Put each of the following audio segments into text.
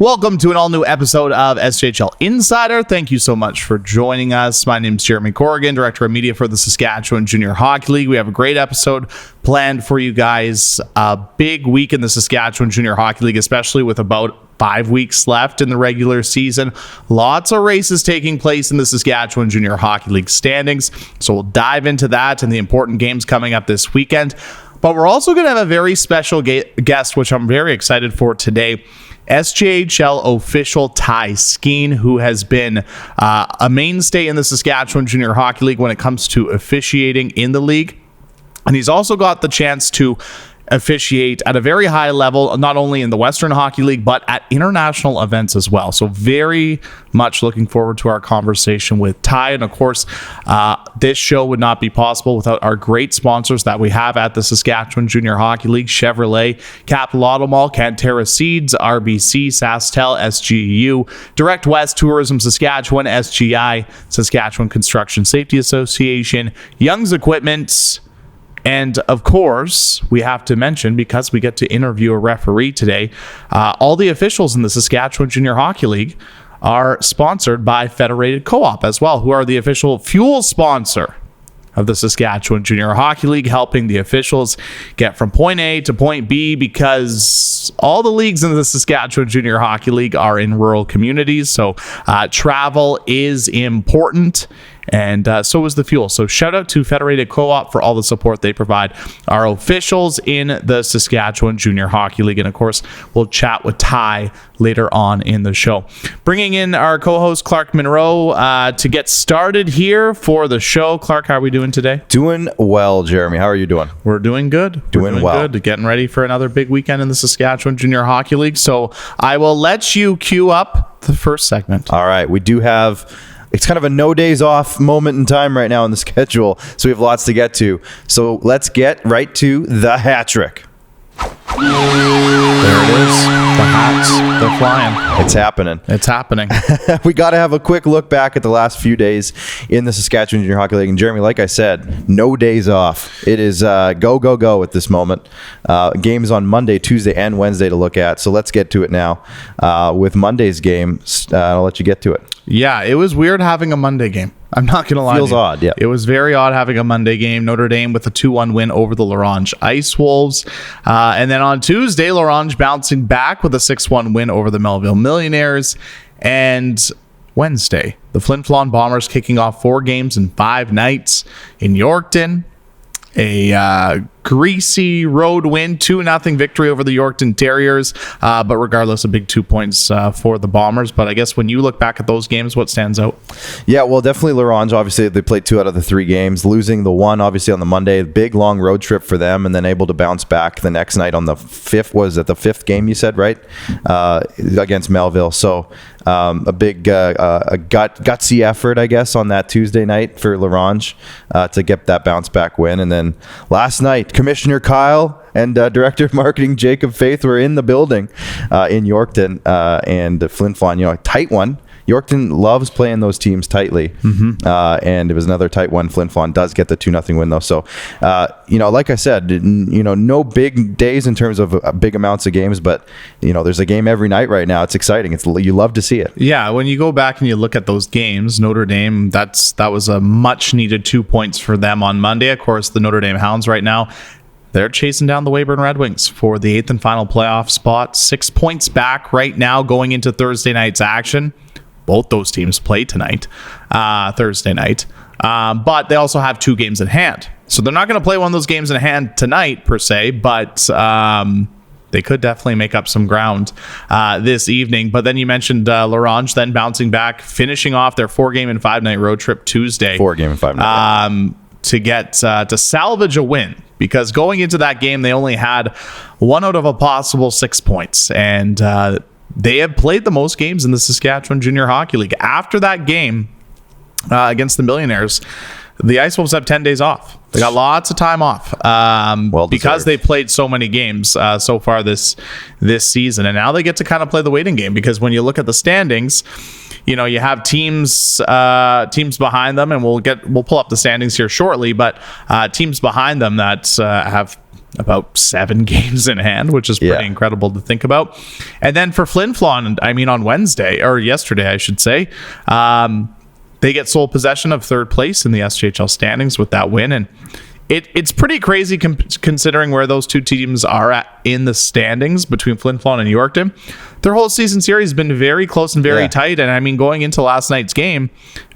Welcome to an all-new episode of SJHL Insider. Thank you so much for joining us. My name is Jeromy Corrigan, Director of Media for the Saskatchewan Junior Hockey League. We have a great episode planned for you guys. A big week in the Saskatchewan Junior Hockey League, especially with about 5 weeks left in the regular season. Lots of races taking place in the Saskatchewan Junior Hockey League standings. So we'll dive into that and the important games coming up this weekend. But we're also going to have a very special guest, which I'm very excited for today. SJHL Official Ty Skene, who has been a mainstay in the Saskatchewan Junior Hockey League when it comes to officiating in the league. And he's also got the chance to officiate at a very high level, not only in the Western Hockey League, but at international events as well. So very much looking forward to our conversation with Ty. And of course, this show would not be possible without our great sponsors that we have at the Saskatchewan Junior Hockey League: Chevrolet, Capital Auto Mall, Canterra Seeds, RBC, SaskTel, SGU, Direct West Tourism Saskatchewan, SGI, Saskatchewan Construction Safety Association, Young's Equipment. And of course, we have to mention, because we get to interview a referee today, all the officials in the Saskatchewan Junior Hockey League are sponsored by Federated Co-op as well, who are the official fuel sponsor of the Saskatchewan Junior Hockey League, helping the officials get from point A to point B, because all the leagues in the Saskatchewan Junior Hockey League are in rural communities. So travel is important. And so is the fuel. So shout out to Federated Co-op for all the support they provide our officials in the Saskatchewan Junior Hockey League. And of course, we'll chat with Ty later on in the show. Bringing in our co-host, Clark Munroe, to get started here for the show. Clark, how are we doing today? Doing well, Jeromy. How are you doing? We're doing good. Doing well. Good. Getting ready for another big weekend in the Saskatchewan Junior Hockey League. So I will let you cue up the first segment. All right. We do have... It's kind of a no days off moment in time right now in the schedule, so we have lots to get to. So let's get right to the hat trick. There it is. The hats, they're flying. It's happening. It's happening. We got to have a quick look back at the last few days in the Saskatchewan Junior Hockey League. And Jeromy, like I said, no days off. It is go, go, go at this moment. Games on Monday, Tuesday, and Wednesday to look at. So let's get to it now. With Monday's game, I'll let you get to it. Yeah, it was weird having a Monday game. I'm not going to lie. Feels odd, yeah. It was very odd having a Monday game. Notre Dame with a 2-1 win over the L'Orange Ice Wolves. And then on Tuesday, L'Orange bouncing back with a 6-1 win over the Melville Millionaires. And Wednesday, the Flin Flon Bombers kicking off 4 games in 5 nights in Yorkton. A greasy road win, 2-0 victory over the Yorkton Terriers. But regardless, a big 2 points for the Bombers. But I guess when you look back at those games, what stands out? Yeah, well, definitely L'Orange. Obviously, they played 2 out of the 3 games, losing the one, obviously, on the Monday. Big, long road trip for them, and then able to bounce back the next night on the 5th. Was it the 5th game, you said, right? Against Melville. So a big gutsy effort, I guess, on that Tuesday night for L'Orange to get that bounce back win. And then last night, Commissioner Kyle and Director of Marketing Jacob Faith were in the building in Yorkton, and Flin Flon, a tight one. Yorkton loves playing those teams tightly, and it was another tight one. Flin Flon does get the 2-0 win, though. So, like I said, no big days in terms of big amounts of games, but, there's a game every night right now. It's exciting. You love to see it. Yeah, when you go back and you look at those games, Notre Dame, that was a much-needed 2 points for them on Monday. Of course, the Notre Dame Hounds right now, they're chasing down the Weyburn Red Wings for the 8th and final playoff spot. 6 points back right now going into Thursday night's action. Both those teams play tonight, Thursday night. But they also have 2 games in hand. So they're not going to play one of those games in hand tonight, per se, but they could definitely make up some ground this evening. But then you mentioned L'Orange then bouncing back, finishing off their 4-game and 5-night road trip Tuesday. 4-game and 5-night. To get to salvage a win, because going into that game, they only had 1 out of a possible 6 points. And they have played the most games in the Saskatchewan Junior Hockey League. After that game against the Millionaires, the Ice Wolves have 10 days off. They got lots of time off because they played so many games so far this season. And now they get to kind of play the waiting game, because when you look at the standings, you have teams behind them, and we'll pull up the standings here shortly, but teams behind them that have about 7 games in hand, which is pretty incredible to think about. And then for Flin Flon, I mean, on Wednesday, or yesterday, I should say, they get sole possession of third place in the SJHL standings with that win. And it's pretty crazy considering where those two teams are at in the standings between Flin Flon and Yorkton. Their whole season series has been very close and very tight. And I mean, going into last night's game,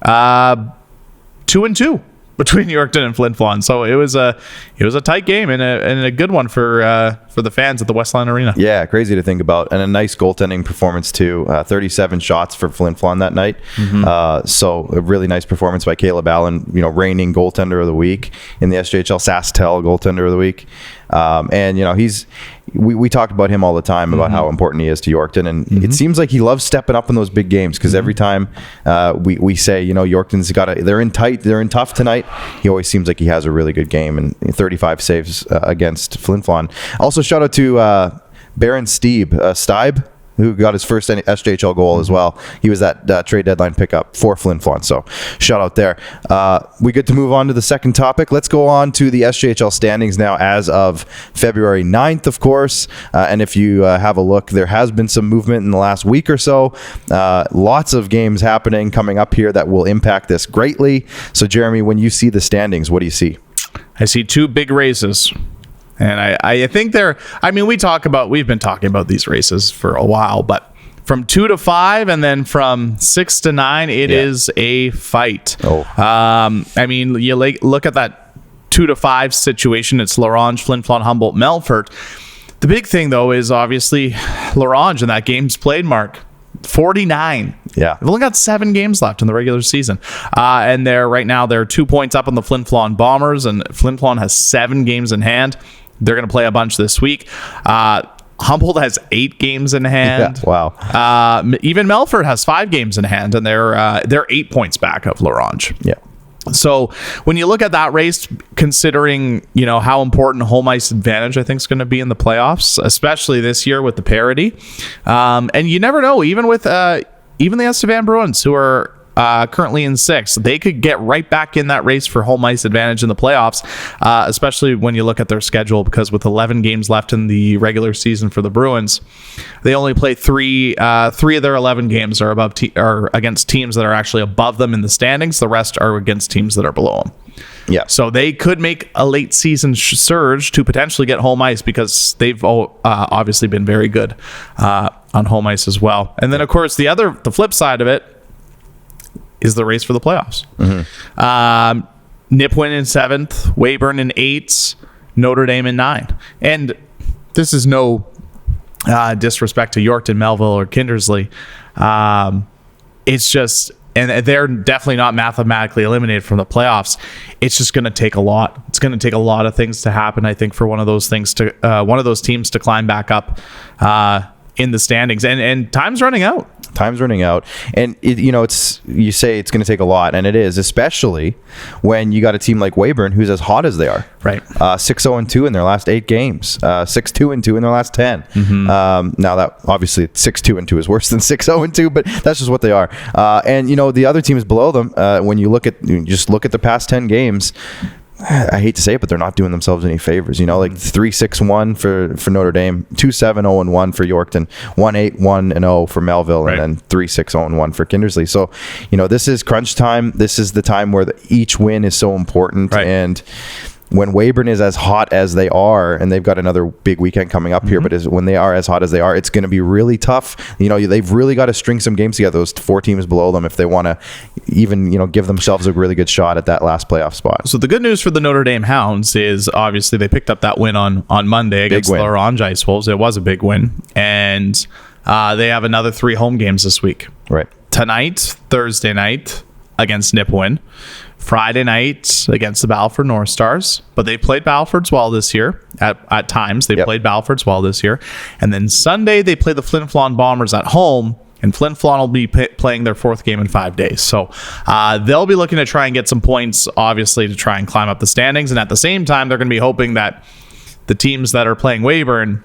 2-2 between Yorkton and Flin Flon. So it was a tight game and a good one for the fans at the Westline Arena. Yeah, crazy to think about, and a nice goaltending performance too. 37 shots for Flin Flon that night. So a really nice performance by Caleb Allen, reigning goaltender of the week in the SJHL SaskTel goaltender of the week. And we talked about him all the time about how important he is to Yorkton, and it seems like he loves stepping up in those big games because every time we say Yorkton's they're in tough tonight, he always seems like he has a really good game, and 35 saves against Flin Flon. Also shout out to Baron Stieb, who got his first SJHL goal as well. He was that trade deadline pickup for Flin Flon. So shout out there. We get to move on to the second topic. Let's go on to the SJHL standings now as of February 9th, of course. And if you have a look, there has been some movement in the last week or so. Lots of games happening coming up here that will impact this greatly. So Jeromy, when you see the standings, what do you see? I see 2 big races. And I think we've been talking about these races for a while, but from 2 to 5 and then from 6 to 9, it is a fight. You look at that 2 to 5 situation. It's Larange, Flin Flon, Humboldt, Melfort. The big thing though is obviously Larange and that games played mark. 49. Yeah. They've only got 7 games left in the regular season. And they're 2 points up on the Flin Flon Bombers, and Flin Flon has 7 games in hand. They're going to play a bunch this week. Humboldt has 8 games in hand. Yeah, wow. Even Melfort has 5 games in hand, and they're 8 points back of Larange. Yeah. So when you look at that race, considering how important home ice advantage I think is going to be in the playoffs, especially this year with the parity, and you never know, even with even the Estevan Bruins, who are currently in 6th, they could get right back in that race for home ice advantage in the playoffs, especially when you look at their schedule, because with 11 games left in the regular season for the Bruins, they only play 3 of their 11 games are against teams that are actually above them in the standings. The rest are against teams that are below them. Yeah. So they could make a late season surge to potentially get home ice, because they've obviously been very good on home ice as well. And then of course the flip side of it is the race for the playoffs. Nipawin in 7th, Weyburn in 8th, Notre Dame in 9th. And this is no disrespect to Yorkton, Melville, or Kindersley. It's just, and they're definitely not mathematically eliminated from the playoffs. It's just going to take a lot. It's going to take a lot of things to happen, I think, for one of those teams to climb back up in the standings. And time's running out. And you say it's going to take a lot, and it is, especially when you got a team like Weyburn who's as hot as they are. Right. 6-0-2 in their last 8 games, 6-2-2 in their last 10. Now that obviously 6-2-2 is worse than 6-0-2, but that's just what they are. And the other teams below them, when you just look at the past 10 games, I hate to say it, but they're not doing themselves any favors. Like 3-6-1 for Notre Dame, 2-7-0-1 for Yorkton, 1-8-1-0 for Melville, right, and then 3-6-0-1 for Kindersley. So, this is crunch time. This is the time where each win is so important. Right. And when Weyburn is as hot as they are, and they've got another big weekend coming up here, but when they are as hot as they are, it's going to be really tough. They've really got to string some games together, those 4 teams below them, if they want to even, give themselves a really good shot at that last playoff spot. So the good news for the Notre Dame Hounds is obviously they picked up that win on Monday against the Orange Ice Wolves. It was a big win. And they have another 3 home games this week. Right. Tonight, Thursday night, against Nipawin. Friday night against the Battleford North Stars, but they played Battleford's well this year. At times, they played Battleford's well this year. And then Sunday, they play the Flin Flon Bombers at home, and Flin Flon will be playing their 4th game in 5 days. So they'll be looking to try and get some points, obviously, to try and climb up the standings. And at the same time, they're going to be hoping that the teams that are playing Weyburn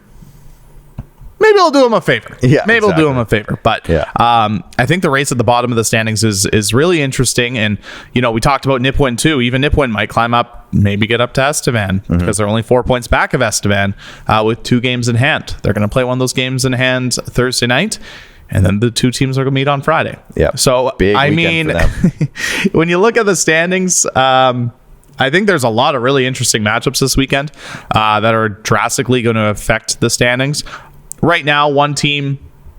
maybe it'll do him a favor. Yeah, maybe it'll do exactly. him a favor. But I think the race at the bottom of the standings is really interesting. And, we talked about Nipwin too. Even Nipwin might climb up, maybe get up to Estevan because they're only 4 points back of Estevan with 2 games in hand. They're going to play one of those games in hand Thursday night. And then the 2 teams are going to meet on Friday. Yeah. So, Big I weekend mean, for them. when you look at the standings, I think there's a lot of really interesting matchups this weekend that are drastically going to affect the standings. Right now, one team,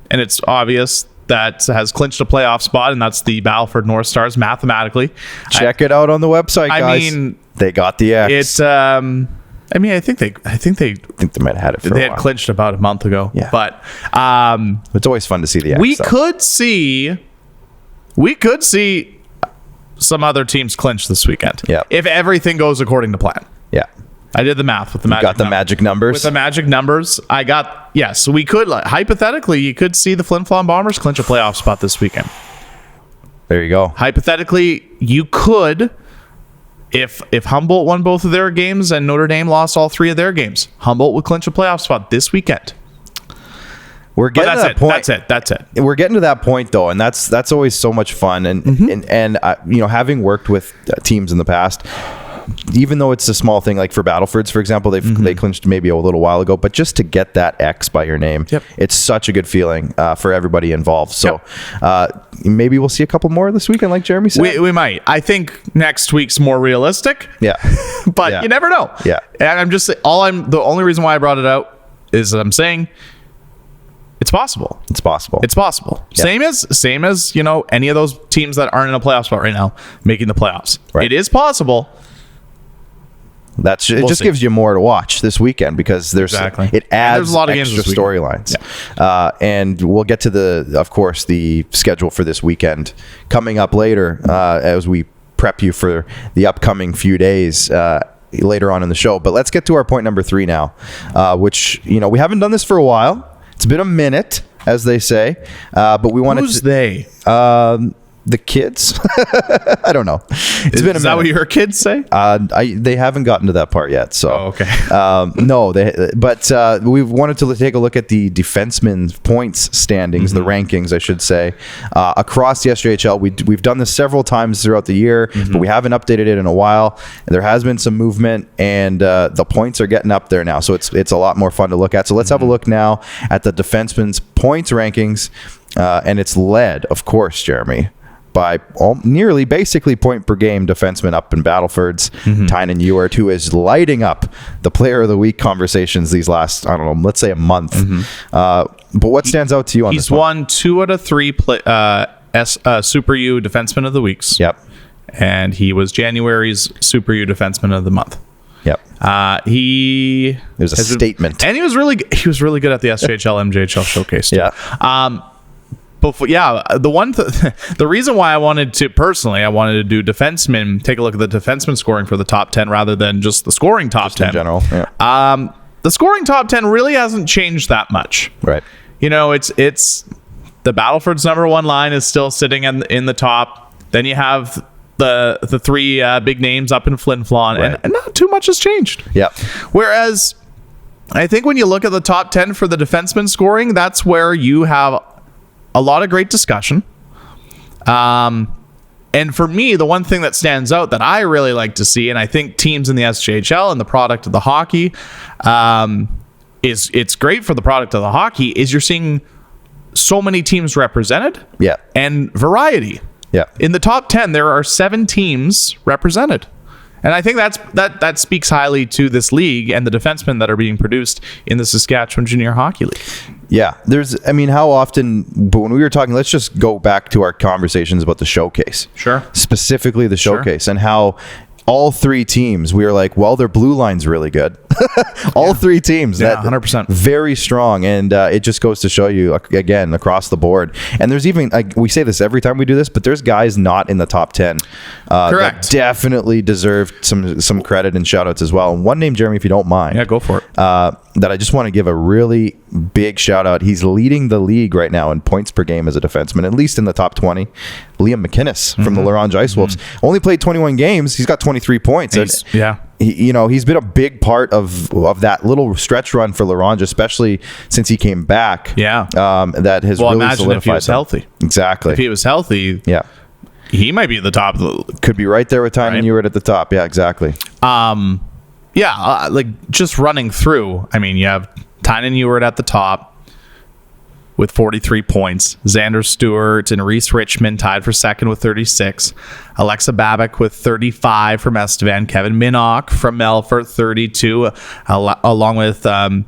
and it's obvious, that has clinched a playoff spot, and that's the Battleford North Stars mathematically. Check it out on the website, guys. I mean, they got the X. It's. I think they might have had it for a they had while. clinched about a month ago. Yeah. But It's always fun to see the X. we could see some other teams clinch this weekend. Yeah. If everything goes according to plan. Yeah. I did the math with the magic. Got the magic numbers. With the magic numbers, so we could, hypothetically, you could see the Flin Flon Bombers clinch a playoff spot this weekend. There you go. Hypothetically, you could, if Humboldt won both of their games and Notre Dame lost all 3 of their games, Humboldt would clinch a playoff spot this weekend. We're But getting to that point. That's it. We're getting to that point though, and that's always so much fun. And having worked with teams in the past, even though it's a small thing, like for Battlefords, for example, they clinched maybe a little while ago, but just to get that X by your name, it's such a good feeling for everybody involved. So maybe we'll see a couple more this weekend, like Jeromy said. We might. I think next week's more realistic. Yeah, but you never know. Yeah, and I'm just the only reason why I brought it out is that I'm saying it's possible. It's possible. It's possible. Yeah. Same as any of those teams that aren't in a playoff spot right now making the playoffs. Right. It is possible. It just gives you more to watch this weekend because it adds a lot of extra storylines. Yeah. And we'll get to the schedule for this weekend coming up later as we prep you for the upcoming few days later on in the show. But let's get to our point number 3 now, which we haven't done this for a while. It's been a minute, as they say, but we wanted Who's they? The kids. I don't know. It's been a minute. Is that what your kids say? They haven't gotten to that part yet. So okay. No, we wanted to take a look at the defensemen's points standings, the rankings, I should say, across the SJHL. We've done this several times throughout the year, but we haven't updated it in a while. There has been some movement, and the points are getting up there now. So it's a lot more fun to look at. So let's have a look now at the defensemen's points rankings, and it's led, of course, Jeromy, by nearly basically point per game defenseman up in Battlefords, Tynan Ewart, who is lighting up the player of the week conversations these last, I don't know, let's say a month. But what stands out to you on this one? He's won 2 out of 3 Super U defenseman of the weeks. Yep. And he was January's Super U defenseman of the month. Yep. It was a statement. And he was really good at the SJHL MJHL showcase too. Yeah. The reason why I wanted to do defensemen, take a look at the defenseman scoring for the top 10 rather than just the scoring top 10 in general. Yeah. The scoring top 10 really hasn't changed that much. Right. It's the Battleford's number 1 line is still sitting in the top. Then you have the 3 big names up in Flin Flon, right, and not too much has changed. Yeah. Whereas I think when you look at the top 10 for the defenseman scoring, that's where you have a lot of great discussion. And for me, the one thing that stands out that I really like to see, and I think teams in the SJHL and the product of the hockey, it's great for the product of the hockey, is you're seeing so many teams represented. Yeah. And variety. Yeah. In the top 10, there are 7 teams represented. And I think that speaks highly to this league and the defensemen that are being produced in the Saskatchewan Junior Hockey League. Yeah. How often, but when we were talking, let's just go back to our conversations about the showcase. Sure. Specifically the showcase and how all 3 teams, we were like, well, their blue line's really good. All 3 teams. Yeah, 100%. Very strong. And it just goes to show you, again, across the board. And there's even, we say this every time we do this, but there's guys not in the top 10. Correct. That definitely deserve some credit and shout outs as well. And one name, Jeromy, if you don't mind. Yeah, go for it. That I just want to give a really big shout out. He's leading the league right now in points per game as a defenseman, at least in the top 20. Liam McInnes from the Laurent Ice Wolves only played 21 games. He's got 23 points. he's been a big part of that little stretch run for Laurent, especially since he came back. Yeah. That has Well, really imagine solidified if he was them. healthy. Exactly. If he was healthy, Yeah. he might be at the top of the. Could be right there with Tynan Ewart at the top. Yeah, exactly. Like just running through. I mean, you have Tynan Ewart at the top with 43 points. Xander Stewart and Reese Richmond tied for second with 36. Alexa Babbitt with 35 from Estevan. Kevin Minnock from Melfort, 32, along with Dallin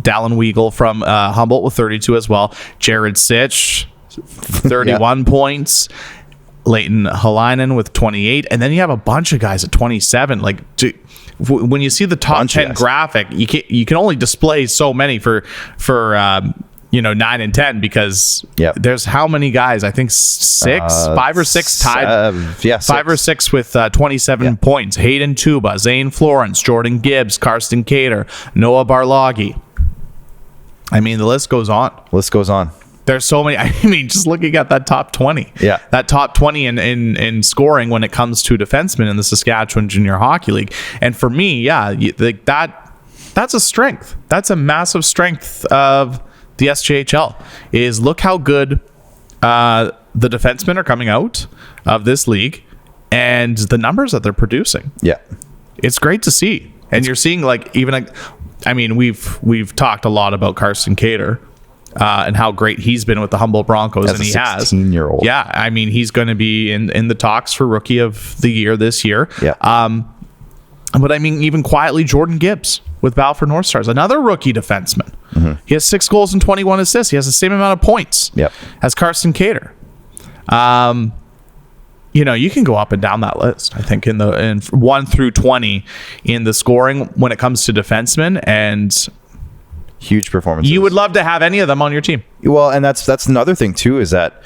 Weagle from Humboldt with 32 as well. Jared Sitch, 31 points. Leighton Halainen with 28. And then you have a bunch of guys at 27. Like, when you see the top 10 graphic, you can only display so many for 9 and 10 because there's how many guys? I think 5 or 6 tied. 5 or 6 with 27 points. Hayden Tuba, Zane Florence, Jordan Gibbs, Karsten Cater, Noah Barloggi. I mean, the list goes on. There's so many. I mean, just looking at that top 20. Yeah. That top 20 in scoring when it comes to defensemen in the Saskatchewan Junior Hockey League. And for me, that's a strength. That's a massive strength of the SJHL. Is look how good the defensemen are coming out of this league and the numbers that they're producing. Yeah. It's great to see. And you're seeing we've talked a lot about Karsten Cater. And how great he's been with the Humboldt Broncos, and he has 16-year-old. Yeah, I mean, he's going to be in the talks for Rookie of the Year this year. Yeah. But I mean, even quietly, Jordan Gibbs with Balfour North Stars, another rookie defenseman. Mm-hmm. He has 6 goals and 21 assists. He has the same amount of points as Karsten Cater. You can go up and down that list. I think in 1 through 20 in the scoring when it comes to defensemen, and huge performances. You would love to have any of them on your team. Well, and that's another thing too, is that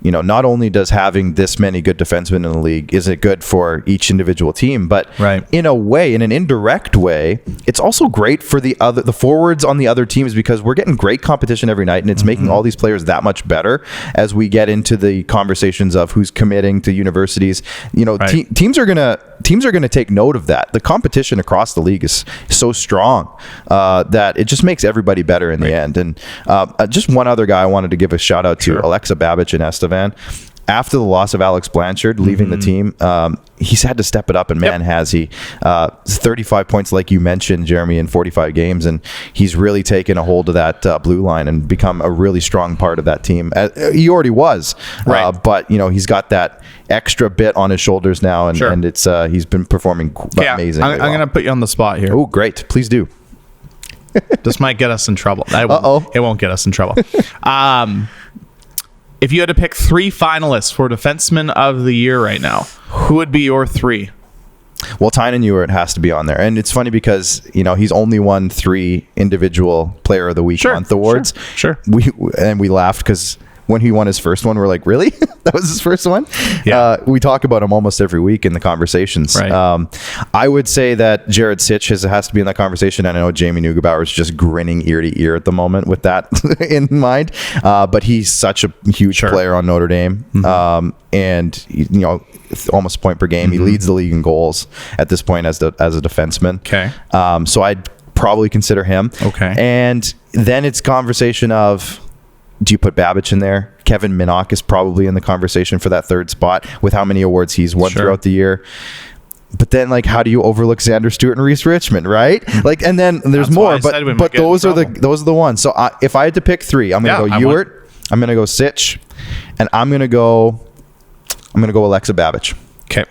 not only does having this many good defensemen in the league, is it good for each individual team, but in an indirect way, it's also great for the forwards on the other teams, because we're getting great competition every night, and it's making all these players that much better as we get into the conversations of who's committing to universities. Teams are gonna take note of that. The competition across the league is so strong that it just makes everybody better in the end. And just one other guy I wanted to give a shout out to, Alexa Babbitt and Estevan. After the loss of Alex Blanchard leaving the team, he's had to step it up, and man, has he. 35 points, like you mentioned, Jeromy, in 45 games, and he's really taken a hold of that blue line and become a really strong part of that team. He already was, but he's got that extra bit on his shoulders now, and it's he's been performing amazing. I'm going to put you on the spot here. Oh, great. Please do. This might get us in trouble. It won't get us in trouble. If you had to pick 3 finalists for Defenseman of the Year right now, who would be your 3? Well, Tynan Ewart has to be on there. And it's funny because, he's only won 3 individual Player of the Week month awards. Sure. We laughed because when he won his first one, we're like, really? That was his first one? Yeah. We talk about him almost every week in the conversations. Right. I would say that Jared Sitch has to be in that conversation. And I know Jamie Neugebauer is just grinning ear to ear at the moment with that in mind. But he's such a huge player on Notre Dame. Mm-hmm. And, almost a point per game. Mm-hmm. He leads the league in goals at this point as a defenseman. Okay. So I'd probably consider him. Okay. And then it's conversation of, do you put Babbitt in there? Kevin Minnock is probably in the conversation for that 3rd spot with how many awards he's won throughout the year. But then, how do you overlook Xander Stewart and Reese Richmond, right? And then there's more, but those are the ones. So if I had to pick 3, I'm going to go Ewart, I'm going to go Sitch, and I'm going to go Alexa Babbitt. Okay.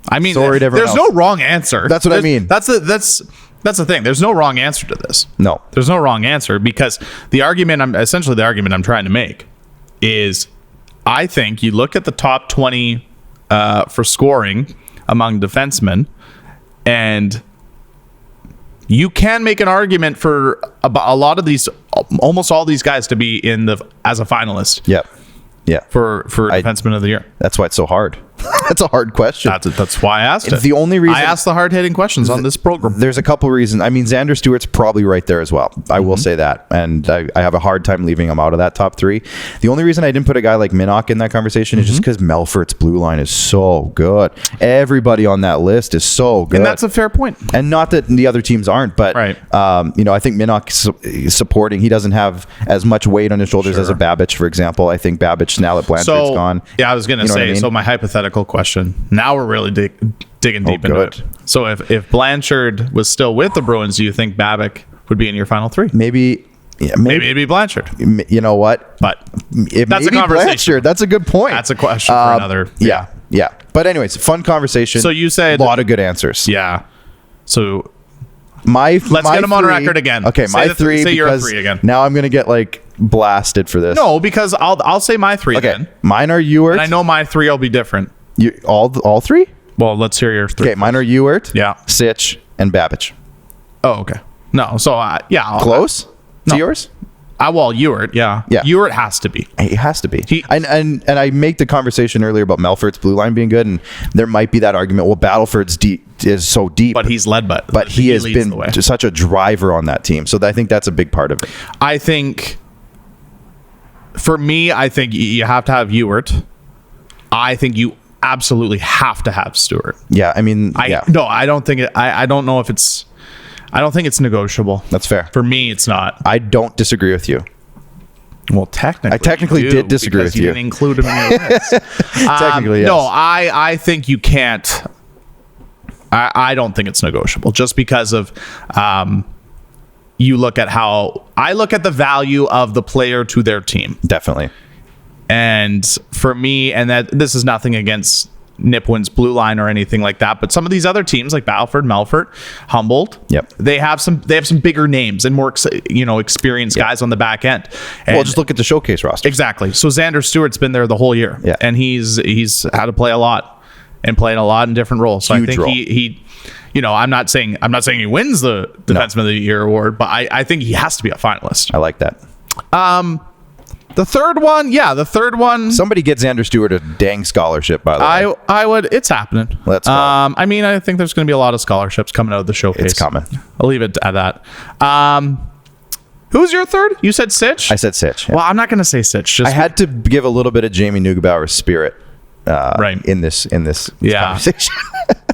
I mean, there's no wrong answer. That's what I mean. That's the thing. There's no wrong answer to this. No. There's no wrong answer, because the argument I'm trying to make is, I think you look at the top 20 for scoring among defensemen, and you can make an argument for a lot of these, almost all these guys, to be as a finalist. Yeah. Yeah. For defenseman of the year. That's why it's so hard. That's a hard question. That's why I asked it. The only reason I asked the hard-hitting questions on this program. There's a couple reasons. I mean, Xander Stewart's probably right there as well. I will say that. And I have a hard time leaving him out of that top 3. The only reason I didn't put a guy like Minnock in that conversation is just because Melfort's blue line is so good. Everybody on that list is so good. And that's a fair point. And not that the other teams aren't, but Right. I think Minnock supporting. He doesn't have as much weight on his shoulders as a Babbage, for example. I think Babbage, now that Blanchard's gone. Yeah, I was going to say, so my hypothetical question, now we're really digging deep into it. So if Blanchard was still with the Bruins, do you think Babbage would be in your final 3? Maybe it'd be Blanchard. You know what? But it that's a conversation. Blanchard. That's a good point. That's a question for another. Yeah. But anyways, fun conversation. So you said a lot of good answers. Yeah. So let's get him on record again. Okay, say my 3. Say your because 3 again. Now I'm gonna get blasted for this. No, because I'll say my 3 Okay, then. mine are Ewert. And I know my 3 will be different. All 3? Well, let's hear your 3. Okay, mine are Ewert, Yeah. Sitch, and Babbage. Oh, okay. No, so Close to yours? Ewert, yeah. Ewert has to be. It has to be. And I make the conversation earlier about Melfort's blue line being good, and there might be that argument. Well, Battleford's is so deep, but he's led by. But he has been such a driver on that team, so I think that's a big part of it. I think, for me, I think you have to have Ewert. I think you absolutely have to have Stewart. Yeah, I mean, No, I don't think it. I don't know if it's. I don't think it's negotiable. That's fair. For me, it's not. I don't disagree with you. Well, technically, I technically did disagree with you. You didn't include him in your list. Technically, yes. No, I think you can't. I don't think it's negotiable, just because of you look at how I look at the value of the player to their team. Definitely. And for me, and that this is nothing against Nipwin's blue line or anything like that, but some of these other teams like Battleford, Melfort, Humboldt, they have some bigger names and more experienced guys on the back end. And just look at the showcase roster. Exactly. So Xander Stewart's been there the whole year, and he's had to play a lot and play in a lot in different roles. So I think he I'm not saying he wins the Defenseman of the Year award, but I think he has to be a finalist. I like that. The third one. Somebody get Xander Stewart a dang scholarship, by the way. I would. It's happening. Let's go. I mean, I think there's going to be a lot of scholarships coming out of the showcase. It's coming. I'll leave it at that. Who's your third? You said Sitch? I said Sitch. Yeah. Well, I'm not going to say Sitch. I had to give a little bit of Jamie Neugebauer's spirit in this conversation.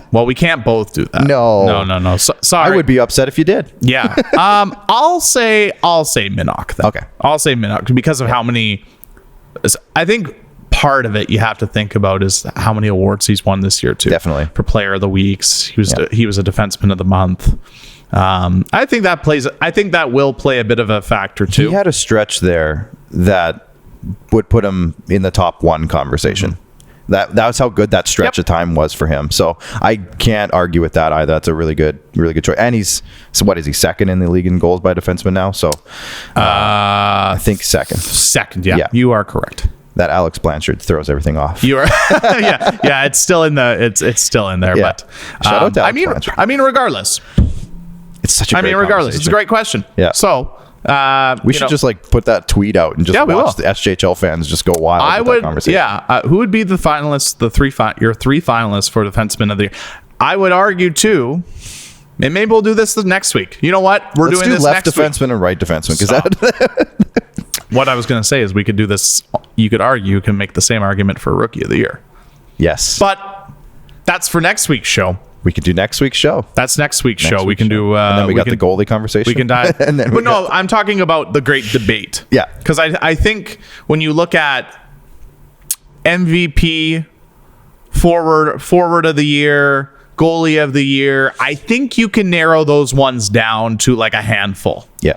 Well, we can't both do that. No. Sorry. I would be upset if you did. Yeah. I'll say Minnock then. Okay. I'll say Minnock because of how many. I think part of it you have to think about is how many awards he's won this year too. Definitely. For Player of the Weeks, he was a Defenseman of the Month. I think that will play a bit of a factor too. He had a stretch there that would put him in the top 1 conversation. That's how good that stretch of time was for him. So I can't argue with that either. That's a really good choice. And he's second in the league in goals by defenseman now? So I think second. Second, yeah. You are correct. That Alex Blanchard throws everything off. You are, yeah. It's still in it's still in there. Yeah. But shout out to Alex Blanchard. I mean, regardless, it's such a great regardless, it's a great question. Yeah. So. We should just put that tweet out and just watch the SJHL fans just go wild with that conversation. Yeah. Who would be the finalists, your 3 finalists for Defenseman of the Year? I would argue too, and maybe we'll do this next week. You know what? Let's do this left next defenseman and right defenseman. Because what I was going to say is we could do this. You can make the same argument for Rookie of the Year. Yes. But that's for next week's show. We can do next week's show. That's next week's show. We can do. And then we got the goalie conversation. We can dive. I'm talking about the great debate. Yeah. Because I think when you look at MVP, forward of the year, goalie of the year, I think you can narrow those ones down to like a handful. Yeah.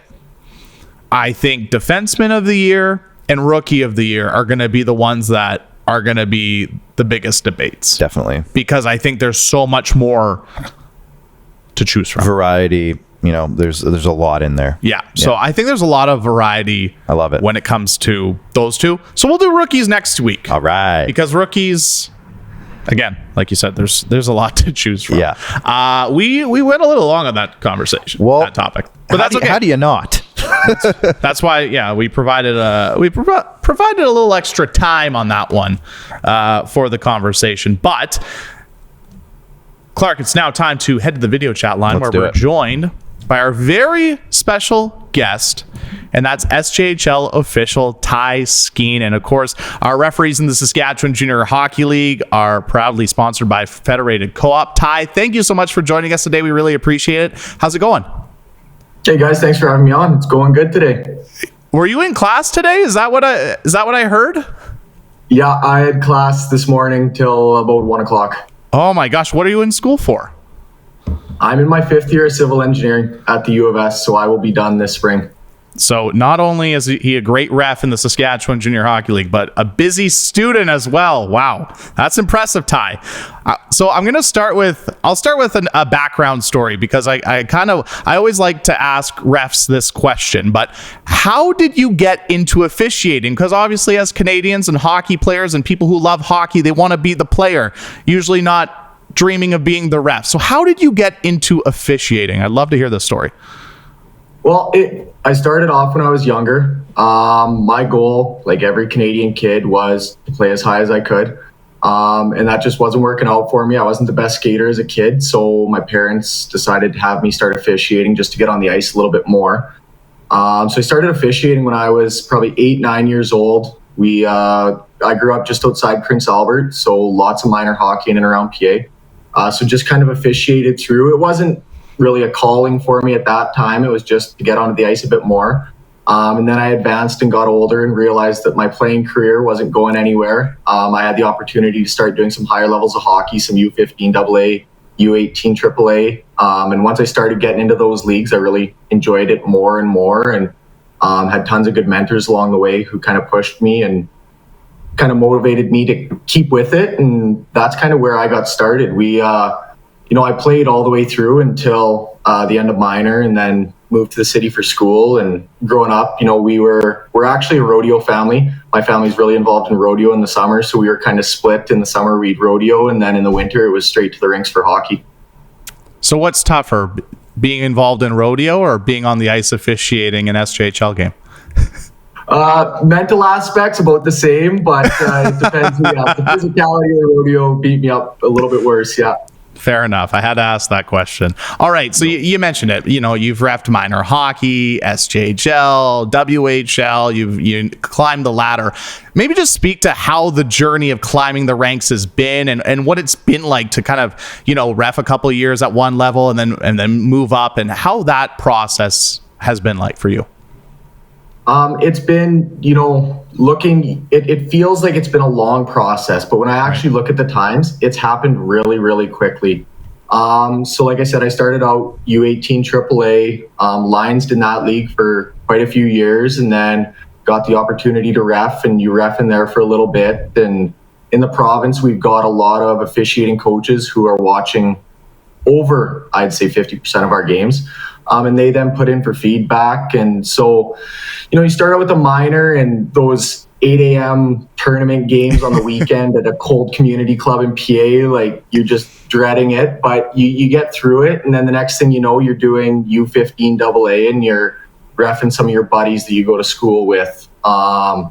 I think defenseman of the year and rookie of the year are going to be the ones that are going to be the biggest debates. Definitely. Because I think there's so much more to choose from. Variety, there's a lot in there. Yeah. So I think there's a lot of variety. I love it. When it comes to those two. So we'll do rookies next week. All right. Because rookies, again, like you said, there's a lot to choose from. Yeah. We went a little long on that conversation, that topic. But that's okay. How do you not? That's why, we provided provided a little extra time on that one for the conversation. But Clark, it's now time to head to the video chat line where we're joined by our very special guest, and that's SJHL Official Ty Skene. And of course, our referees in the Saskatchewan Junior Hockey League are proudly sponsored by Federated Co-op. Ty, thank you so much for joining us today. We really appreciate it. How's it going? Hey guys, thanks for having me on. It's going good today. Were you in class today? Is that what I heard? Yeah, I had class this morning till about 1 o'clock. Oh my gosh, what are you in school for? I'm in my 5th year of civil engineering at the U of S, so I will be done this spring. So not only is he a great ref in the Saskatchewan Junior Hockey League, but a busy student as well. Wow, that's impressive, Ty. So I'll start with a background story, because I always like to ask refs this question. But how did you get into officiating? Because obviously, as Canadians and hockey players and people who love hockey, they want to be the player, usually not dreaming of being the ref. So how did you get into officiating? I'd love to hear this story. Well, I started off when I was younger. My goal, like every Canadian kid, was to play as high as I could. And that just wasn't working out for me. I wasn't the best skater as a kid, so my parents decided to have me start officiating just to get on the ice a little bit more. So I started officiating when I was probably 8-9 years old. I grew up just outside Prince Albert, so lots of minor hockey in and around PA. So just kind of officiated through. It wasn't really a calling for me at that time. It was just to get onto the ice a bit more. And then I advanced and got older and realized that my playing career wasn't going anywhere. I had the opportunity to start doing some higher levels of hockey, some U15 AA, U18 AAA. And once I started getting into those leagues, I really enjoyed it more and more, and had tons of good mentors along the way who kind of pushed me and kind of motivated me to keep with it. And that's kind of where I got started. I played all the way through until the end of minor, and then moved to the city for school. And growing up, we're actually a rodeo family. My family's really involved in rodeo in the summer, so we were kind of split. In the summer we'd rodeo, and then in the winter it was straight to the rinks for hockey. So what's tougher, being involved in rodeo or being on the ice officiating an SJHL game? Mental aspects about the same, but it depends. The physicality of the rodeo beat me up a little bit worse. Yeah. Fair enough. I had to ask that question. All right. So you mentioned it. You've reffed minor hockey, SJHL, WHL. You climbed the ladder. Maybe just speak to how the journey of climbing the ranks has been, and what it's been like to kind of ref a couple of years at one level and then move up, and how that process has been like for you. It's been, it feels like it's been a long process, but when I actually look at the times, it's happened really, really quickly. So like I said, I started out U18 AAA, Lions in that league for quite a few years, and then got the opportunity to ref, and you ref in there for a little bit. And in the province, we've got a lot of officiating coaches who are watching over, I'd say 50% of our games. And they then put in for feedback. And so, you start out with a minor and those 8 a.m. tournament games on the weekend at a cold community club in PA, like you're just dreading it, but you get through it. And then the next thing you know, you're doing U15 AA and you're reffing some of your buddies that you go to school with. And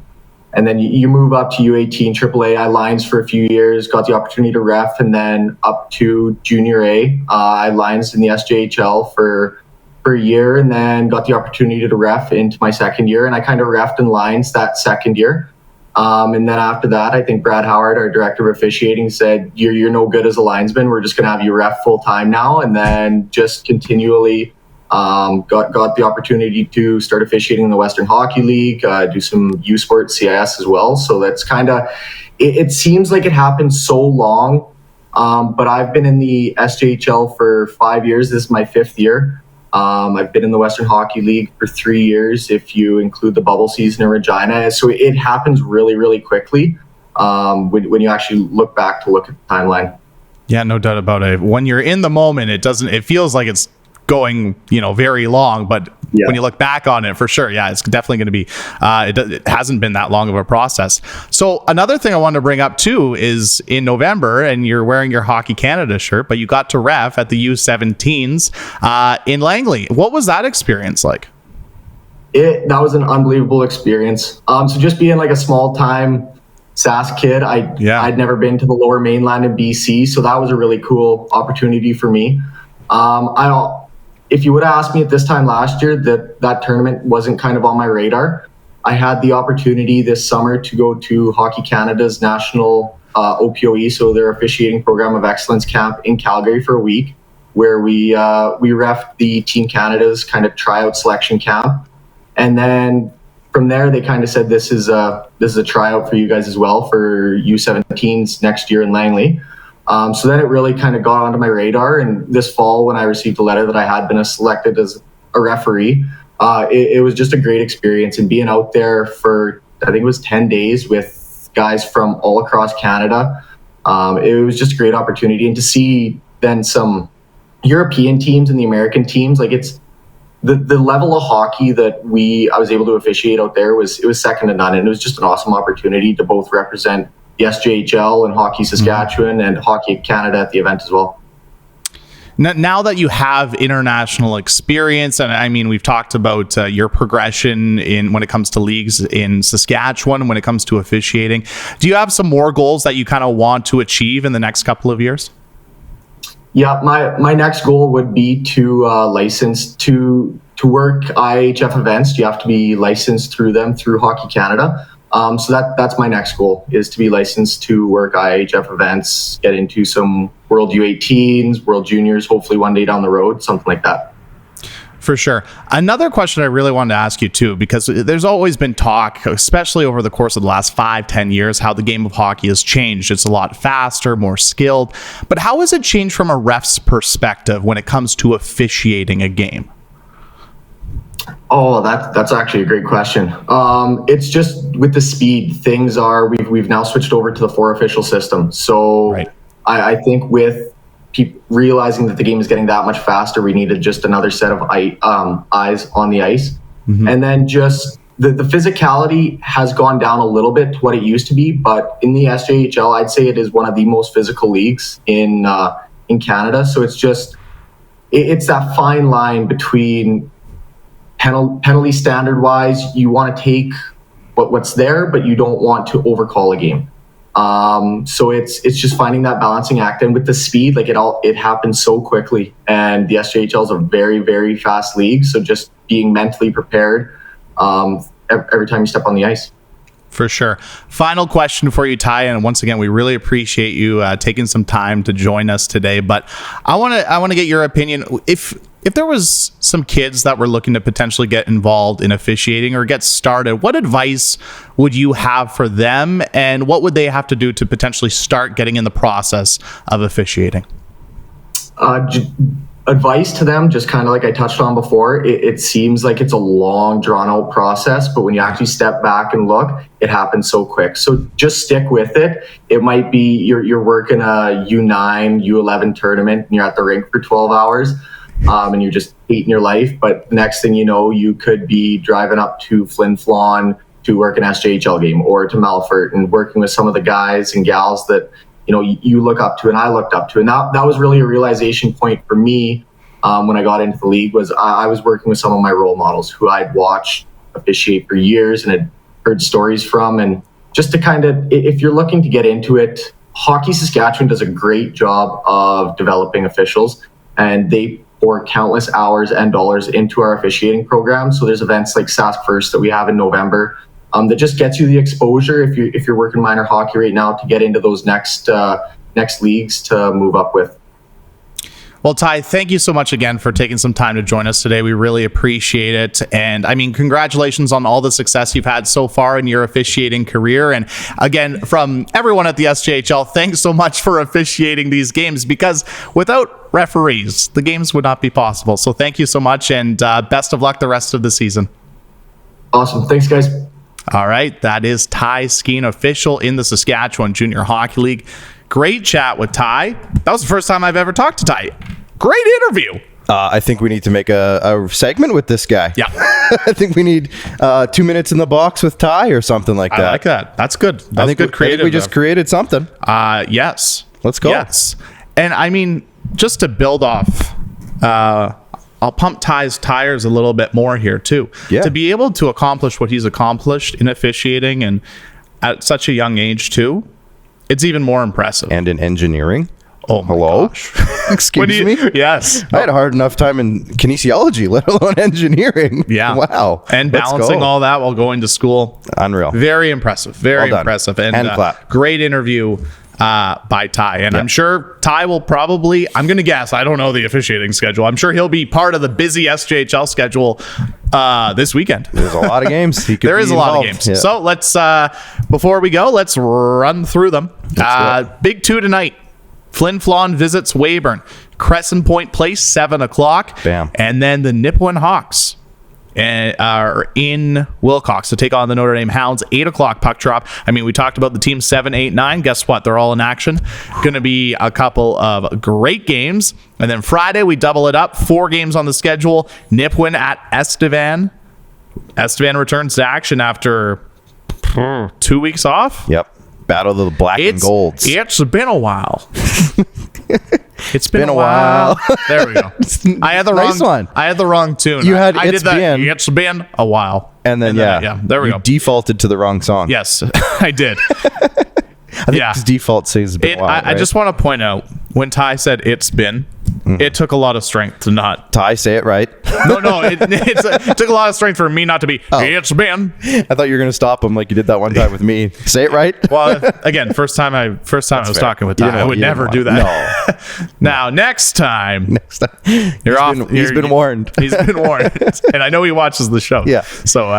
then you move up to U18 AAA. I lines for a few years, got the opportunity to ref, and then up to Junior A. I lines in the SJHL for a year, and then got the opportunity to ref into my second year, and I kind of reffed in lines that second year. And then after that, I think Brad Howard, our director of officiating, said, you're no good as a linesman. We're just going to have you ref full time now. And then just continually got the opportunity to start officiating in the Western Hockey League, do some U Sport CIS as well. So that's kind of, it seems like it happened so long, but I've been in the SJHL for 5 years. This is my 5th year. I've been in the Western Hockey League for 3 years, if you include the bubble season in Regina. So it happens really, really quickly when you actually look back to look at the timeline. Yeah, no doubt about it. When you're in the moment, it feels like it's going, very long, but when you look back on it, for sure, it's definitely going to be, it hasn't been that long of a process. So another thing I wanted to bring up too is in November, and you're wearing your Hockey Canada shirt, but you got to ref at the U17s in Langley. What was that experience like? That was an unbelievable experience. So just being like a small time Sask kid, I'd never been to the Lower Mainland in BC, so that was a really cool opportunity for me. If you would have asked me at this time last year, that tournament wasn't kind of on my radar. I had the opportunity this summer to go to Hockey Canada's national OPOE, so their officiating program of excellence camp in Calgary for a week, where we reffed the Team Canada's kind of tryout selection camp. And then from there, they kind of said, this is a tryout for you guys as well for U17s next year in Langley. So then it really kind of got onto my radar. And this fall, when I received a letter that I had been selected as a referee, it was just a great experience. And being out there for, I think it was 10 days with guys from all across Canada, it was just a great opportunity. And to see then some European teams and the American teams, like it's, the level of hockey that I was able to officiate out there was second to none, and it was just an awesome opportunity to both represent the SJHL and Hockey Saskatchewan and Hockey Canada at the event as well. Now that you have international experience, and I mean, we've talked about your progression when it comes to leagues in Saskatchewan, when it comes to officiating, do you have some more goals that you kind of want to achieve in the next couple of years? Yeah, my next goal would be to license to work IHF events. You have to be licensed through them through Hockey Canada. So that's my next goal, is to be licensed to work IHF events, get into some World U18s, World Juniors, hopefully one day down the road, something like that. For sure. Another question I really wanted to ask you too, because there's always been talk, especially over the course of the last 5-10 years, how the game of hockey has changed. It's a lot faster, more skilled. But how has it changed from a ref's perspective when it comes to officiating a game? Oh, that's actually a great question. It's just with the speed, things are, we've now switched over to the 4 official system. So right. I think with people realizing that the game is getting that much faster, we needed just another set of eyes on the ice. Mm-hmm. And then just the physicality has gone down a little bit to what it used to be, but in the SJHL, I'd say it is one of the most physical leagues in Canada. So it's just, it's that fine line between penalty standard wise, you want to take what's there, but you don't want to overcall a game. So it's just finding that balancing act, and with the speed, like it happens so quickly, and the SJHL is a very, very fast league. So just being mentally prepared every time you step on the ice. For sure. Final question for you, Ty, and once again, we really appreciate you taking some time to join us today. But I want to get your opinion. If there was some kids that were looking to potentially get involved in officiating or get started, what advice would you have for them, and what would they have to do to potentially start getting in the process of officiating? Advice to them, just kind of like I touched on before, it seems like it's a long, drawn-out process, but when you actually step back and look, it happens so quick. So just stick with it. It might be you're working a U9, U11 tournament, and you're at the rink for 12 hours. And you're just hating your life, but next thing you know, you could be driving up to Flin Flon to work an SJHL game, or to Melfort and working with some of the guys and gals that you look up to and I looked up to. And that was really a realization point for me when I got into the league. Was I was working with some of my role models who I'd watched officiate for years and had heard stories from. And just to kind of, if you're looking to get into it, Hockey Saskatchewan does a great job of developing officials, and they pour countless hours and dollars into our officiating program. So there's events like Sask First that we have in November that just gets you the exposure if you're working minor hockey right now to get into those next leagues to move up with. Well, Ty, thank you so much again for taking some time to join us today. We really appreciate it. And I mean, congratulations on all the success you've had so far in your officiating career. And again, from everyone at the SJHL, thanks so much for officiating these games, because without referees, the games would not be possible. So thank you so much, and best of luck the rest of the season. Awesome. Thanks, guys. All right. That is Ty Skene, official in the Saskatchewan Junior Hockey League. Great chat with Ty. That was the first time I've ever talked to Ty. Great interview. I think we need to make a segment with this guy. Yeah. I think we need 2 minutes in the box with Ty or something like that. I like that. That's good. That's good creative. I think we just created something. Yes. Let's go. Yes. And I mean, just to build off I'll pump Ty's tires a little bit more here too. Yeah. To be able to accomplish what he's accomplished in officiating and at such a young age too, it's even more impressive. And in engineering. Oh my Hello? gosh. Excuse me? Yes. I had a hard enough time in kinesiology, let alone engineering. Yeah. Wow. And Let's balancing go. all that while going to school. Unreal. Very impressive. Very Well done. impressive. And Hand clap. great interview by Ty. And Yeah. I'm sure Ty will probably, I'm going to guess, I don't know the officiating schedule. I'm sure he'll be part of the busy SJHL schedule this weekend. There's a lot of games. He could There is be a lot of involved. games. Yeah. So let's, before we go, let's run through them. Big 2 tonight. Flin Flon visits Weyburn. Crescent Point Place, 7 o'clock. Bam. And then the Nipawin Hawks are in Wilcox to take on the Notre Dame Hounds. 8 o'clock puck drop. I mean, we talked about the team 7, 8, 9. Guess what? They're all in action. Going to be a couple of great games. And then Friday, we double it up. 4 games on the schedule. Nipawin at Estevan. Estevan returns to action after 2 weeks off. Yep. Battle of the black and golds. It's been a while. It's been been a a while. while. There we go. I had the Nice wrong one. I had the wrong tune. You had I It's did that. Been. It's been a while. And then, yeah, there we you go. defaulted to the wrong song. Yes, I did. I think yeah. his default says it's been a while, I right? just want to point out when Ty said it's been, it took a lot of strength to not. Ty, say it right. No, it took a lot of strength for me not to be. It's been. I thought you were going to stop him like you did that one time with me. Say it right. Well, again, first time I was fair. talking with You Ty, didn't I would you didn't never want- do that. Now, next time. Next time. You're off. He's been warned. He's been warned, and I know he watches the show. Yeah. So,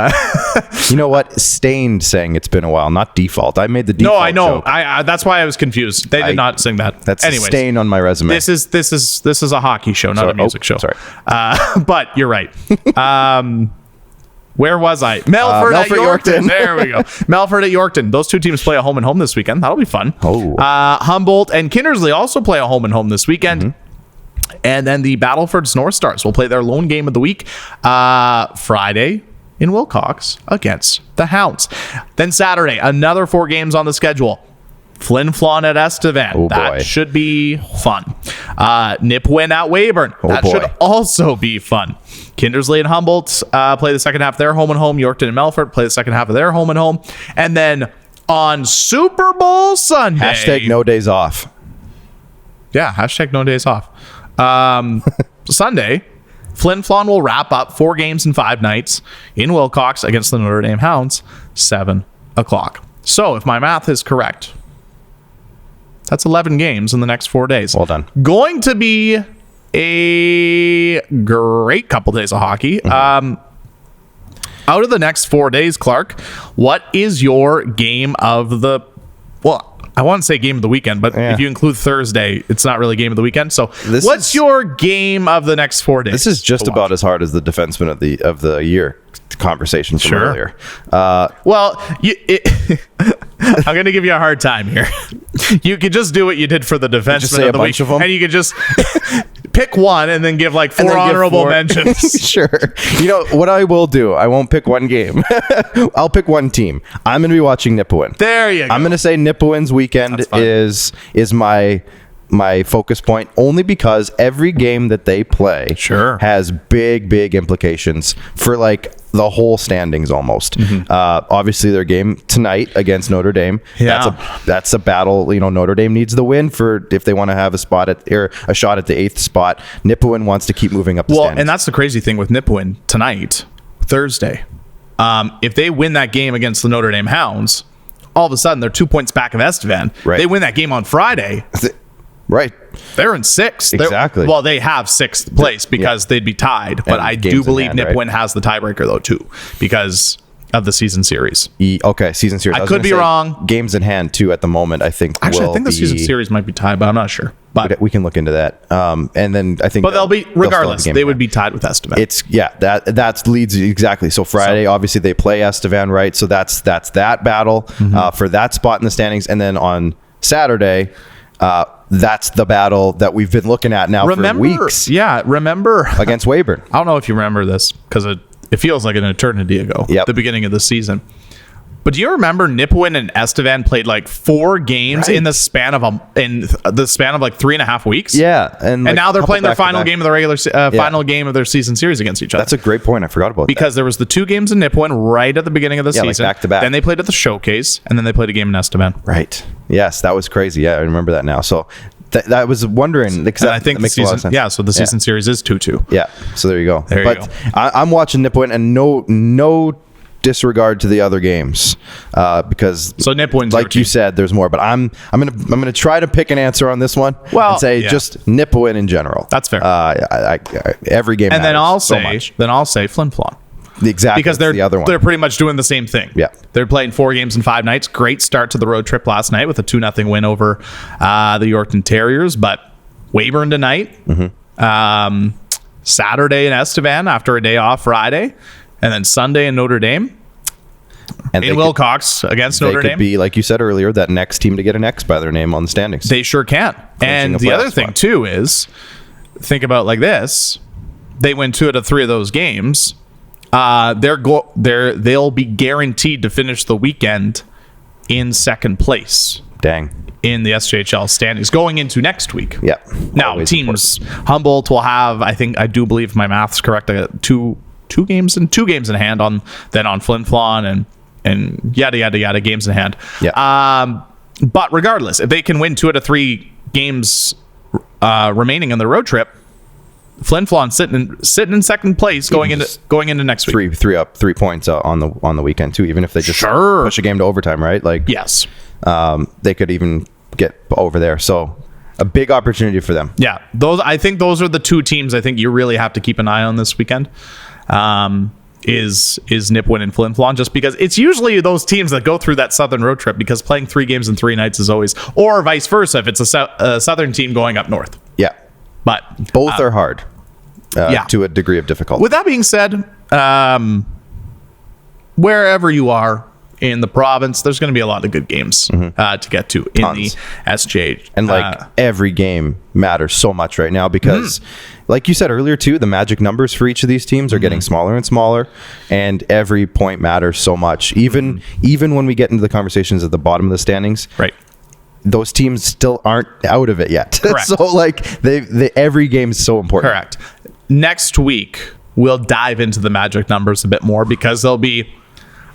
You know what? Stained saying it's been a while, not default. I made the default. no, I know. joke. I that's why I was confused. They did not sing that. That's Anyways, Stain on my resume. this is a hockey show, not Sorry. a music show. Sorry. But you're right. Where was I? Melford at Melford, Yorkton. Yorkton. There we go. Melford at Yorkton. Those two teams play a home and home this weekend. That'll be fun. Oh. Humboldt and Kindersley also play a home and home this weekend. Mm-hmm. And then the Battlefords North Stars will play their lone game of the week Friday in Wilcox against the Hounds. Then Saturday, another 4 games on the schedule. Flin Flon at Estevan. Oh, boy. That should be fun. Nipawin at Weyburn. That boy. should also be fun. Kindersley and Humboldt play the second half of their home and home. Yorkton and Melford play the second half of their home and home. And then on Super Bowl Sunday. Hashtag no days off. Yeah, hashtag no days off. Sunday, Flin Flon will wrap up 4 games in 5 nights in Wilcox against the Notre Dame Hounds, 7 o'clock. So if my math is correct, that's 11 games in the next 4 days. Well done. Going to be a great couple days of hockey. Out of the next 4 days, Clark, what is your game of the... Well, I want to say game of the weekend, but Yeah. if you include Thursday, it's not really game of the weekend. So This what's is- your game of the next 4 days? This is just to watch? about as hard as the defenseman of the year conversation from Sure. earlier. Well, I'm going to give you a hard time here. You could just do what you did for the defenseman say of the a bunch week, of 'em? and you could just pick one and then give like 4 then give honorable 4. mentions. Sure. You know what I will do? I won't pick one game. I'll pick one team. I'm going to be watching Nipawin. There you go. I'm going to say Nipawin's weekend That's fine. is my focus point, only because every game that they play Sure. has big implications for like the whole standings almost. Obviously their game tonight against Notre Dame, Yeah. that's a battle. You know, Notre Dame needs the win for if they want to have a shot at the 8th spot. Nipawin wants to keep moving up the standings. And that's the crazy thing with Nipawin tonight, Thursday. If they win that game against the Notre Dame Hounds, all of a sudden they're 2 points back of Estevan. Right. They win that game on Friday. Right. They're in 6th. Exactly. Well, they have 6th place because they'd be tied. But And I games do in believe hand, Nipawin right? has the tiebreaker, though, too, because of the season series. Okay, season series. I was could gonna be say wrong. Games in hand too at the moment. I think. Actually, I will think the be, season series might be tied, but I'm not sure. But We can look into that. And then I think. but they'll be, still have a regardless, game they in would hand. be tied with Estevan. It's that leads exactly. So Friday, obviously they play Estevan, right? So that's that battle for that spot in the standings, and then on Saturday, that's the battle that we've been looking at now for weeks. Yeah, remember Against Weyburn. I don't know if you remember this because it feels like an eternity ago. Yep. The beginning of the season. But do you remember Nipawin and Estevan played like 4 games in the span of like 3.5 weeks? Yeah, and now they're playing their final game of the regular final game of their season series against each other. That's a great point. I forgot about that. Because there was the 2 games in Nipawin right at the beginning of the season, back to back. Then they played at the showcase, and then they played a game in Estevan. Right. Yes, that was crazy. Yeah, I remember that now. So I was wondering because I think the makes a lot of season, sense. so the season series is 2-2. Yeah. So there you go. There you go. I'm watching Nipawin, and no disregard to the other games because Nipawin's like you said, there's more. But I'm gonna try to pick an answer on this one and say just Nipawin in general. That's fair. Every game, and then I'll say Flin Flon. Exactly, because they're the other one. They're pretty much doing the same thing. Yeah, they're playing 4 games in 5 nights. Great start to the road trip last night with a 2-0 win over the Yorkton Terriers. But Weyburn tonight, Saturday in Estevan after a day off Friday, and then Sunday in Notre Dame. And in Wilcox against Notre Dame. They could be, like you said earlier, that next team to get an X by their name on the standings. They sure can. And the other thing too is, think about it like this: they win 2 out of 3 of those games. They'll be guaranteed to finish the weekend in second place. Dang. In the SJHL standings going into next week. Yep. Now Always teams important. Humboldt will have, I do believe my math's correct, two games in hand on Flin Flon and yada yada yada games in hand. Yeah. But regardless, if they can win 2 out of 3 games remaining on the road trip, Flin Flon sitting in second place going into next week. 3 points on the weekend too. Even if they just push a game to overtime, right? Like yes, they could even get over there. So a big opportunity for them. Yeah, I think those are the 2 teams I think you really have to keep an eye on this weekend. Is Nipawin and Flin Flon, just because it's usually those teams that go through that southern road trip, because playing 3 games in 3 nights is always, or vice versa if it's a southern team going up north. Yeah, but both are hard to a degree of difficulty. With that being said, wherever you are in the province, there's going to be a lot of good games to get to in the SJH. And every game matters so much right now because like you said earlier too, the magic numbers for each of these teams are getting smaller and smaller, and every point matters so much. Even when we get into the conversations at the bottom of the standings, right, those teams still aren't out of it yet. Correct. So every game is so important. Correct. Next week we'll dive into the magic numbers a bit more, because they'll be,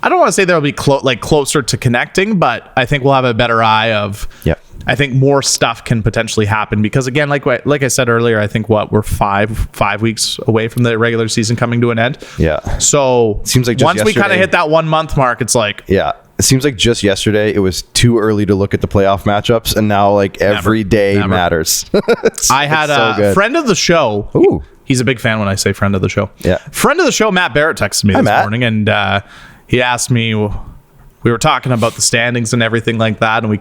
I don't want to say they'll be closer to connecting, but I think we'll have a better eye of. Yep. I think more stuff can potentially happen, because again, like I said earlier, I think we're five weeks away from the regular season coming to an end. Yeah. So seems like once we kind of hit that 1 month mark, it's like, yeah. It seems like just yesterday it was too early to look at the playoff matchups, and now every day matters. I had a friend of the show. Ooh. He's a big fan when I say friend of the show. Yeah. Friend of the show, Matt Barrett, texted me this morning, and he asked me, we were talking about the standings and everything like that, and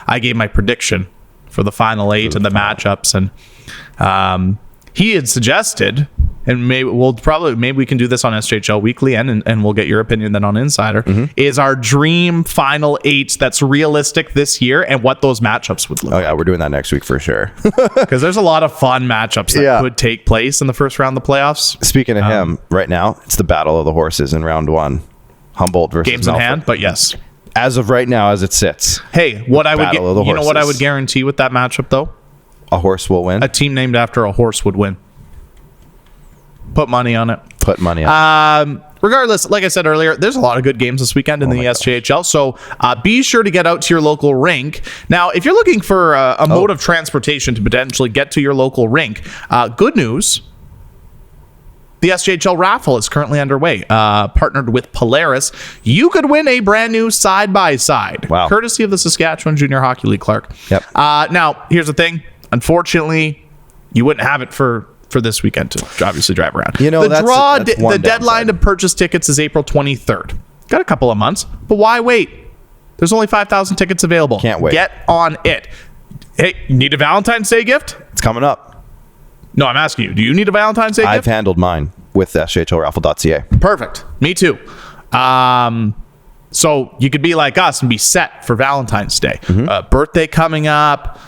I gave my prediction for the final 8 and the matchups, and he had suggested, and maybe we can do this on SJHL Weekly, and we'll get your opinion then on Insider, is our dream final 8 that's realistic this year, and what those matchups would look like. Oh yeah, we're doing that next week for sure. Because there's a lot of fun matchups that could take place in the first round of the playoffs. Speaking of him, right now, it's the battle of the horses in round 1. Humboldt versus games Melfort. in hand, but yes. As of right now, as it sits. Hey, what I would guarantee with that matchup though? A horse will win. A team named after a horse would win. Put money on it. Regardless, like I said earlier, there's a lot of good games this weekend in the SJHL. So be sure to get out to your local rink. Now, if you're looking for a mode of transportation to potentially get to your local rink, good news. The SJHL raffle is currently underway. Partnered with Polaris, you could win a brand new side-by-side. Wow. Courtesy of the Saskatchewan Junior Hockey League, Clark. Yep. Now, here's the thing. Unfortunately, you wouldn't have it for this weekend to obviously drive around. The deadline to purchase tickets is April 23rd. Got a couple of months, but why wait? There's only 5,000 tickets available. Can't wait. Get on it. Hey, you need a Valentine's Day gift? It's coming up. No, I'm asking you. Do you need a Valentine's Day gift? I've handled mine with sjhlraffle.ca. Perfect. Me too. So you could be like us and be set for Valentine's Day. Birthday coming up.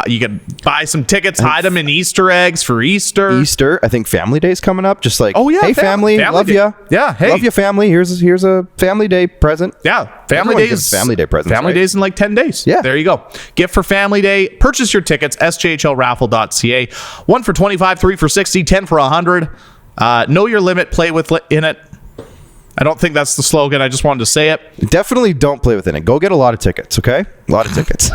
You can buy some tickets, hide them in Easter eggs for Easter. I think Family Day's coming up. Just like, Oh, yeah, hey, family, love Day. ya. Yeah, hey. Love your family. Here's a Family Day present. Yeah, Family Everyone Days. gives Family Day presents. Family right? Days in like 10 days. Yeah. There you go. Gift for Family Day. Purchase your tickets, sjhlraffle.ca. 1 for 25, 3 for 60, 10 for 100. Know your limit, play with in it. I don't think that's the slogan. I just wanted to say it. Definitely don't play within it. Go get a lot of tickets, okay? A lot of tickets.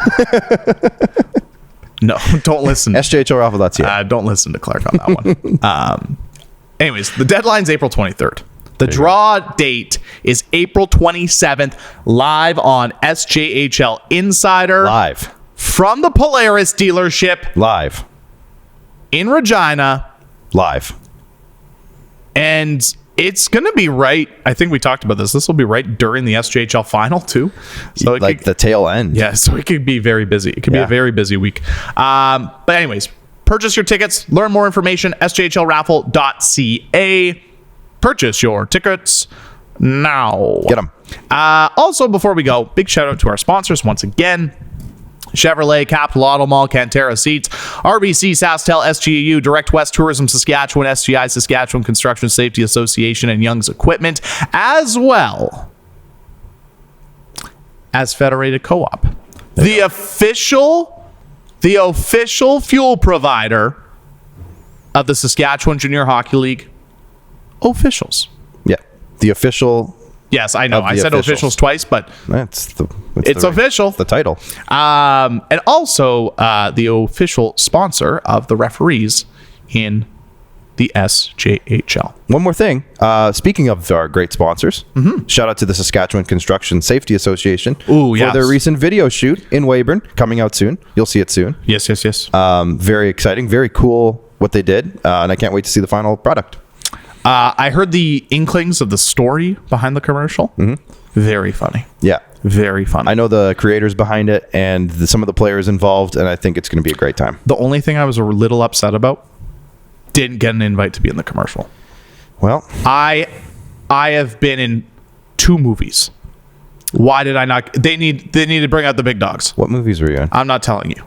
No, don't listen. SJHLraffle.ca. Don't listen to Clark on that one. Anyways, the deadline's April 23rd. The draw date is April 27th, live on SJHL Insider. Live. From the Polaris dealership Live. in Regina. Live. And it's going to be right. I think we talked about this. This will be right during the SJHL final, too. So it Like could, the tail end. yeah, so it could be very busy. It could be a Yeah. very busy week. But anyways, purchase your tickets. Learn more information. sjhlraffle.ca. Purchase your tickets now. Get them. Also, before we go, big shout out to our sponsors once again. Chevrolet, Capital Auto Mall, Cantera Seats, RBC, SaskTel, SGU, Direct West Tourism Saskatchewan, SGI Saskatchewan Construction Safety Association, and Young's Equipment, as well as Federated Co-op, the official fuel provider of the Saskatchewan Junior Hockey League officials. Yeah. The official. Yes, I know. Of the I said officials. officials twice, but it's official. The title. And also the official sponsor of the referees in the SJHL. One more thing. Speaking of our great sponsors, shout out to the Saskatchewan Construction Safety Association Ooh, for yes. their recent video shoot in Weyburn, coming out soon. You'll see it soon. Yes. Very exciting, very cool what they did, and I can't wait to see the final product. I heard the inklings of the story behind the commercial. Very funny. Yeah. Very funny. I know the creators behind it and some of the players involved, and I think it's going to be a great time. The only thing I was a little upset about, didn't get an invite to be in the commercial. Well, I have been in 2 movies. Why did I not? They need to bring out the big dogs. what movies were you in? I'm not telling you.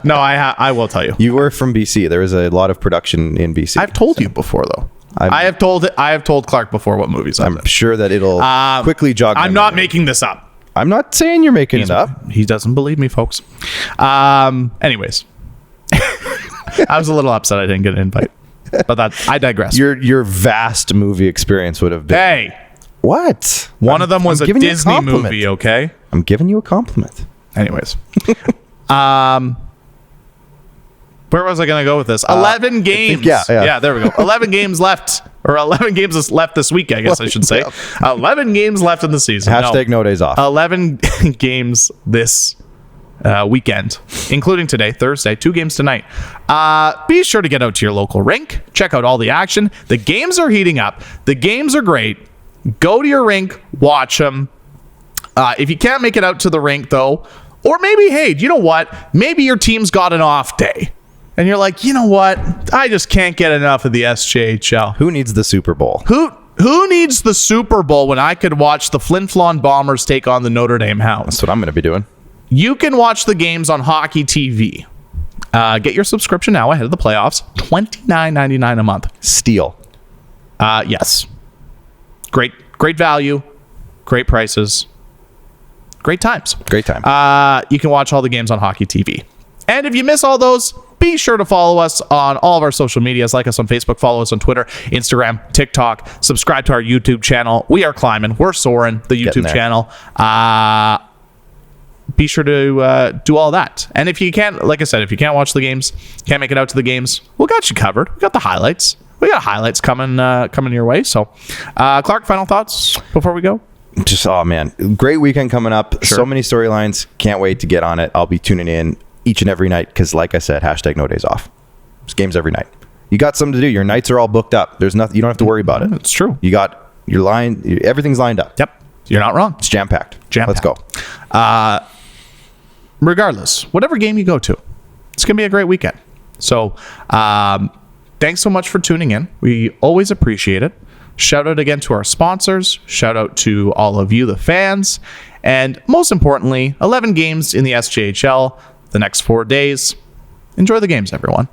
No, I will tell you. You were from BC. There is a lot of production in BC. I've told you before, though. I have told Clark before what movies I'm in. I'm sure that it'll quickly jog. I'm my not memory. making this up. I'm not saying you're making it up. He doesn't believe me, folks. Anyways, I was a little upset I didn't get an invite, but I digress. Your vast movie experience would have been. Hey, What? one of them was a giving you Disney compliment. movie. Okay. I'm giving you a compliment. Anyways, where was I going to go with this? 11 games. yeah. There we go. 11 games left, or 11 games is left this week, I guess I should say. 11 games left in the season. Hashtag no days off. 11 games this weekend, including today, Thursday, 2 games tonight. Be sure to get out to your local rink. Check out all the action. The games are heating up. The games are great. Go to your rink, watch them. If you can't make it out to the rink, though, or maybe, hey, you know what? Maybe your team's got an off day. And you're like, you know what? I just can't get enough of the SJHL. Who needs the Super Bowl? Who needs the Super Bowl when I could watch the Flin Flon Bombers take on the Notre Dame Hounds? That's what I'm going to be doing. You can watch the games on Hockey TV. Get your subscription now ahead of the playoffs. $29.99 a month. Steal. Yes. Great value. Great prices. Great times. Great time. You can watch all the games on Hockey TV. And if you miss all those, be sure to follow us on all of our social medias. Like us on Facebook, follow us on Twitter, Instagram, TikTok. Subscribe to our YouTube channel. We are climbing. We're soaring, the YouTube channel. Be sure to do all that. And if you can't, like I said, if you can't watch the games, can't make it out to the games, we got you covered. We got the highlights. We got highlights coming your way. So, Clark, final thoughts before we go? Just, oh man, great weekend coming up. Sure. So many storylines. Can't wait to get on it. I'll be tuning in each and every night because, like I said, hashtag no days off. There's games every night. You got something to do. Your nights are all booked up. There's nothing. You don't have to worry about it. It's true. You got your line. Everything's lined up. Yep. You're not wrong. It's jam packed. Jam-packed. Let's go. Regardless, whatever game you go to, it's going to be a great weekend. So, thanks so much for tuning in. We always appreciate it. Shout out again to our sponsors. Shout out to all of you, the fans. And most importantly, 11 games in the SJHL. the next 4 days. Enjoy the games, everyone.